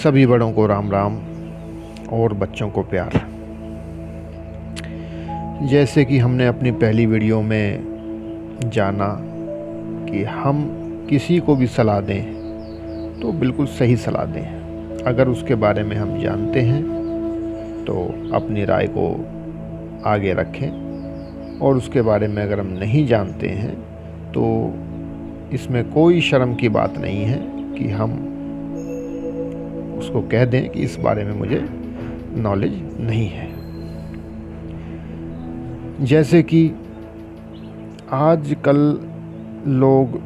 सभी बड़ों को राम राम और बच्चों को प्यार। जैसे कि हमने अपनी पहली वीडियो में जाना कि हम किसी को भी सलाह दें तो बिल्कुल सही सलाह दें। अगर उसके बारे में हम जानते हैं तो अपनी राय को आगे रखें, और उसके बारे में अगर हम नहीं जानते हैं तो इसमें कोई शर्म की बात नहीं है कि हम उसको कह दें कि इस बारे में मुझे नॉलेज नहीं है। जैसे कि आजकल लोग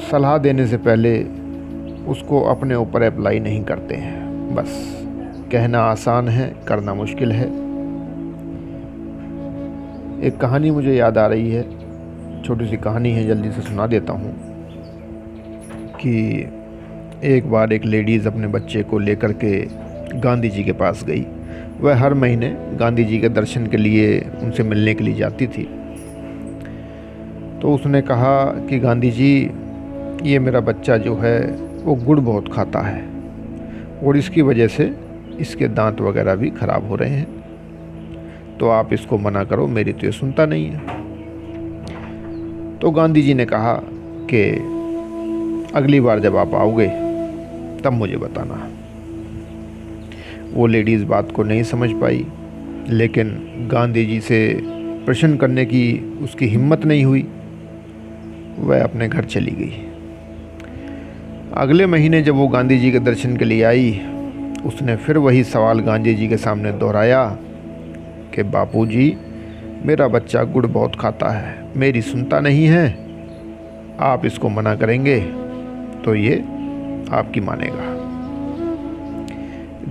सलाह देने से पहले उसको अपने ऊपर अप्लाई नहीं करते हैं। बस कहना आसान है, करना मुश्किल है। एक कहानी मुझे याद आ रही है, छोटी सी कहानी है, जल्दी से सुना देता हूँ कि एक बार एक लेडीज़ अपने बच्चे को लेकर के गांधी जी के पास गई। वह हर महीने गांधी जी के दर्शन के लिए उनसे मिलने के लिए जाती थी। तो उसने कहा कि गांधी जी, ये मेरा बच्चा जो है वो गुड़ बहुत खाता है और इसकी वजह से इसके दांत वगैरह भी ख़राब हो रहे हैं, तो आप इसको मना करो, मेरी तो ये सुनता नहीं है। तो गांधी जी ने कहा कि अगली बार जब आप आओगे तब मुझे बताना। वो लेडीज़ बात को नहीं समझ पाई, लेकिन गांधी जी से प्रश्न करने की उसकी हिम्मत नहीं हुई। वह अपने घर चली गई। अगले महीने जब वो गांधी जी के दर्शन के लिए आई, उसने फिर वही सवाल गांधी जी के सामने दोहराया कि बापूजी, मेरा बच्चा गुड़ बहुत खाता है, मेरी सुनता नहीं है, आप इसको मना करेंगे तो ये आपकी मानेगा।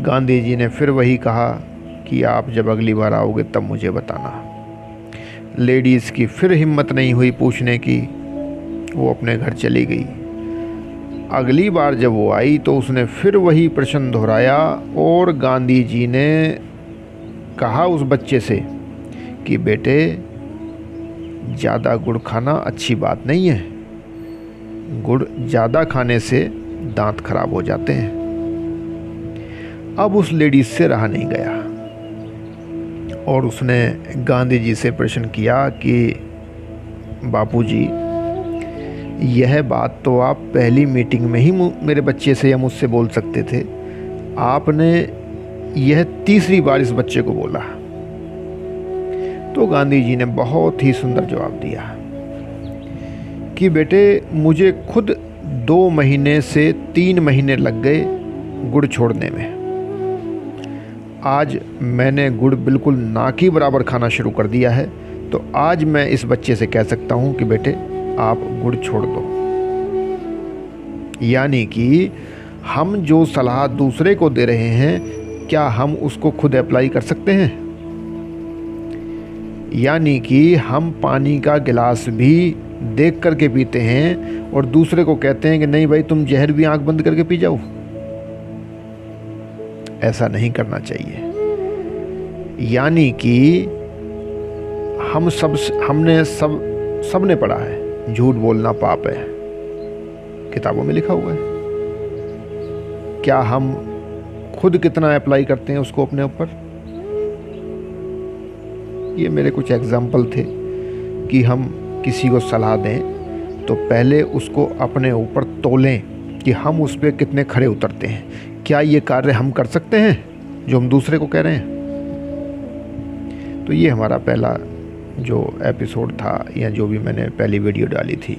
गांधी जी ने फिर वही कहा कि आप जब अगली बार आओगे तब मुझे बताना। लेडीज़ की फिर हिम्मत नहीं हुई पूछने की, वो अपने घर चली गई। अगली बार जब वो आई तो उसने फिर वही प्रश्न दोहराया, और गांधी जी ने कहा उस बच्चे से कि बेटे, ज़्यादा गुड़ खाना अच्छी बात नहीं है, गुड़ ज़्यादा खाने से दांत खराब हो जाते हैं। अब उस लेडीज से रहा नहीं गया और उसने गांधी जी से प्रश्न किया कि बापूजी, यह बात तो आप पहली मीटिंग में ही मेरे बच्चे से या मुझसे बोल सकते थे, आपने यह तीसरी बार इस बच्चे को बोला। तो गांधी जी ने बहुत ही सुंदर जवाब दिया कि बेटे, मुझे खुद 2 महीने से 3 महीने लग गए गुड़ छोड़ने में। आज मैंने गुड़ बिल्कुल ना के बराबर खाना शुरू कर दिया है, तो आज मैं इस बच्चे से कह सकता हूँ कि बेटे, आप गुड़ छोड़ दो। यानी कि हम जो सलाह दूसरे को दे रहे हैं, क्या हम उसको खुद अप्लाई कर सकते हैं? यानी कि हम पानी का गिलास भी देख करके पीते हैं और दूसरे को कहते हैं कि नहीं भाई, तुम जहर भी आंख बंद करके पी जाओ। ऐसा नहीं करना चाहिए। यानी कि सबने पढ़ा है, झूठ बोलना पाप है, किताबों में लिखा हुआ है। क्या हम खुद कितना अप्लाई करते हैं उसको अपने ऊपर? ये मेरे कुछ एग्जाम्पल थे कि हम किसी को सलाह दें तो पहले उसको अपने ऊपर तोलें कि हम उस पर कितने खरे उतरते हैं। क्या ये कार्य हम कर सकते हैं जो हम दूसरे को कह रहे हैं? तो ये हमारा पहला जो एपिसोड था, या जो भी मैंने पहली वीडियो डाली थी,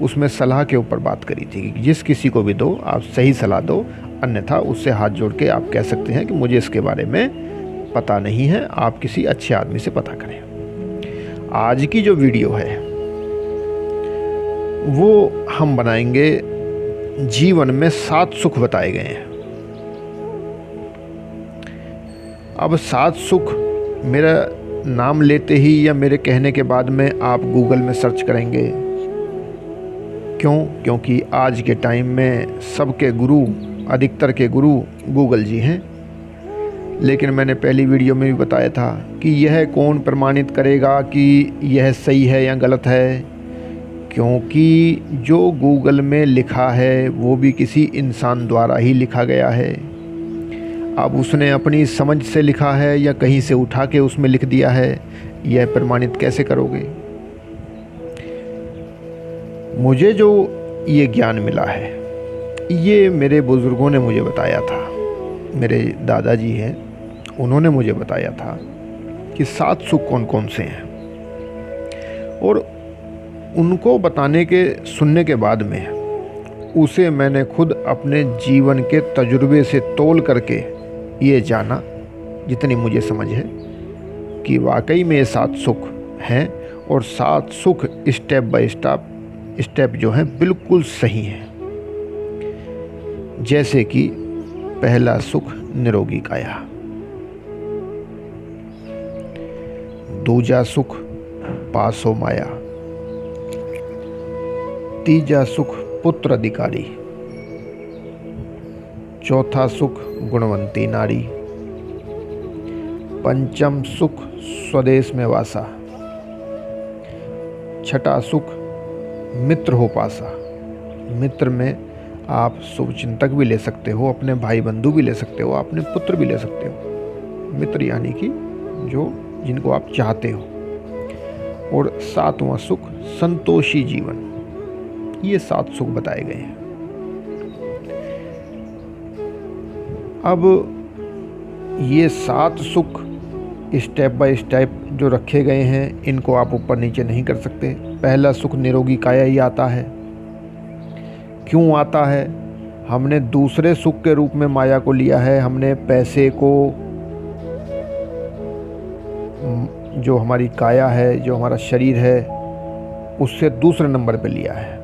उसमें सलाह के ऊपर बात करी थी कि जिस किसी को भी दो, आप सही सलाह दो, अन्यथा उससे हाथ जोड़ के आप कह सकते हैं कि मुझे इसके बारे में पता नहीं है, आप किसी अच्छे आदमी से पता करें। आज की जो वीडियो है वो हम बनाएंगे, जीवन में 7 सुख बताए गए हैं। अब 7 सुख मेरा नाम लेते ही या मेरे कहने के बाद में आप गूगल में सर्च करेंगे। क्यों? क्योंकि आज के टाइम में सबके गुरु, अधिकतर के गुरु गूगल जी हैं। लेकिन मैंने पहली वीडियो में भी बताया था कि यह कौन प्रमाणित करेगा कि यह सही है या गलत है, क्योंकि जो गूगल में लिखा है वो भी किसी इंसान द्वारा ही लिखा गया है। अब उसने अपनी समझ से लिखा है या कहीं से उठा के उसमें लिख दिया है, यह प्रमाणित कैसे करोगे? मुझे जो ये ज्ञान मिला है, ये मेरे बुज़ुर्गों ने मुझे बताया था। मेरे दादाजी हैं, उन्होंने मुझे बताया था कि 7 सुख कौन कौन से हैं, और उनको बताने के सुनने के बाद में उसे मैंने खुद अपने जीवन के तजुर्बे से तौल करके ये जाना, जितनी मुझे समझ है, कि वाकई में ये 7 सुख हैं, और 7 सुख स्टेप बाय स्टेप जो हैं बिल्कुल सही हैं। जैसे कि पहला सुख निरोगी काया, दूजा सुख पासो माया, तीजा सुख पुत्र अधिकारी, चौथा सुख गुणवंती नारी, पंचम सुख स्वदेश में वासा, छठा सुख मित्र हो पासा। मित्र में आप शुभचिंतक भी ले सकते हो, अपने भाई बंधु भी ले सकते हो, अपने पुत्र भी ले सकते हो। मित्र यानी कि जिनको आप चाहते हो। और 7वां सुख संतोषी जीवन। ये 7 सुख बताए गए हैं। अब ये 7 सुख स्टेप बाय स्टेप जो रखे गए हैं, इनको आप ऊपर नीचे नहीं कर सकते। पहला सुख निरोगी काया ही आता है। क्यों आता है? हमने दूसरे सुख के रूप में माया को लिया है। हमने पैसे को, जो हमारी काया है, जो हमारा शरीर है, उससे दूसरे नंबर पे लिया है।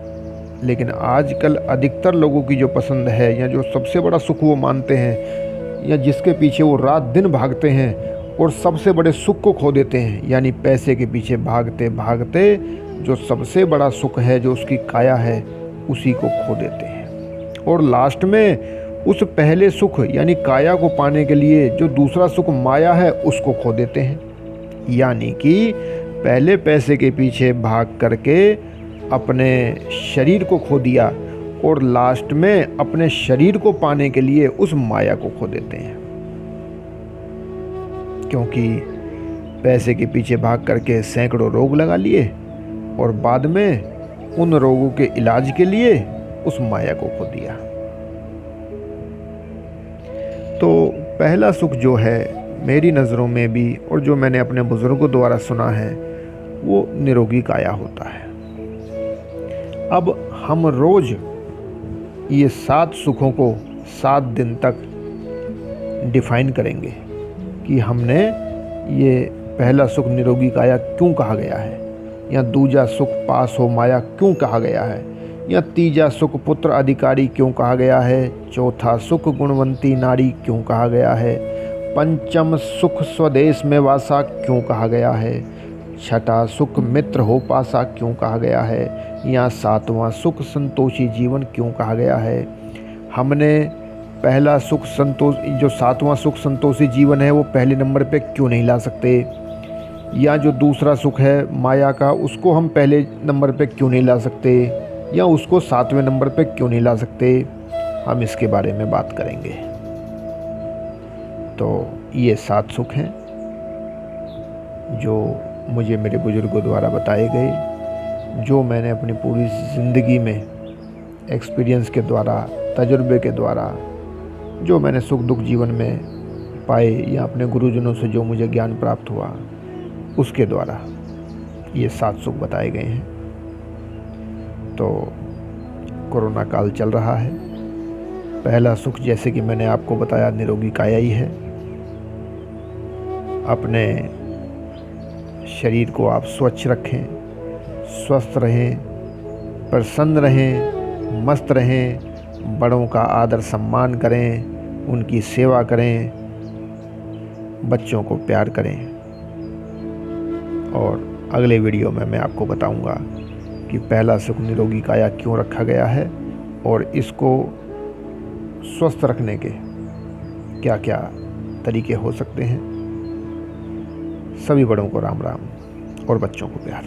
लेकिन आजकल अधिकतर लोगों की जो पसंद है, या जो सबसे बड़ा सुख वो मानते हैं, या जिसके पीछे वो रात दिन भागते हैं और सबसे बड़े सुख को खो देते हैं, यानी पैसे के पीछे भागते भागते जो सबसे बड़ा सुख है, जो उसकी काया है, उसी को खो देते हैं। और लास्ट में उस पहले सुख यानी काया को पाने के लिए जो दूसरा सुख माया है, उसको खो देते हैं। यानी कि पहले पैसे के पीछे भाग करके अपने शरीर को खो दिया, और लास्ट में अपने शरीर को पाने के लिए उस माया को खो देते हैं। क्योंकि पैसे के पीछे भाग करके सैकड़ों रोग लगा लिए, और बाद में उन रोगों के इलाज के लिए उस माया को खो दिया। तो पहला सुख जो है मेरी नज़रों में भी, और जो मैंने अपने बुजुर्गों द्वारा सुना है, वो निरोगी काया होता है। अब हम रोज़ ये 7 सुखों को 7 दिन तक डिफाइन करेंगे कि हमने ये पहला सुख निरोगी काया क्यों कहा गया है, या दूजा सुख पास हो माया क्यों कहा गया है, या तीजा सुख पुत्र अधिकारी क्यों कहा गया है, चौथा सुख गुणवंती नारी क्यों कहा गया है, पंचम सुख स्वदेश में वासा क्यों कहा गया है, छठा सुख मित्र हो पासा क्यों कहा गया है, या 7वां सुख संतोषी जीवन क्यों कहा गया है। हमने पहला सुख जो 7वां सुख संतोषी जीवन है, वो पहले नंबर पे क्यों नहीं ला सकते, या जो दूसरा सुख है माया का, उसको हम पहले नंबर पे क्यों नहीं ला सकते, या उसको 7वें नंबर पे क्यों नहीं ला सकते। हम इसके बारे में बात करेंगे। तो ये 7 सुख हैं जो मुझे मेरे बुजुर्गों द्वारा बताए गए, जो मैंने अपनी पूरी ज़िंदगी में एक्सपीरियंस के द्वारा, तजुर्बे के द्वारा, जो मैंने सुख दुख जीवन में पाए, या अपने गुरुजनों से जो मुझे ज्ञान प्राप्त हुआ, उसके द्वारा ये 7 सुख बताए गए हैं। तो कोरोना काल चल रहा है। पहला सुख, जैसे कि मैंने आपको बताया, निरोगी काया ही है। अपने शरीर को आप स्वच्छ रखें, स्वस्थ रहें, प्रसन्न रहें, मस्त रहें, बड़ों का आदर सम्मान करें, उनकी सेवा करें, बच्चों को प्यार करें। और अगले वीडियो में मैं आपको बताऊंगा कि पहला सुख निरोगी काया क्यों रखा गया है, और इसको स्वस्थ रखने के क्या क्या तरीके हो सकते हैं। सभी बड़ों को राम राम और बच्चों को प्यार।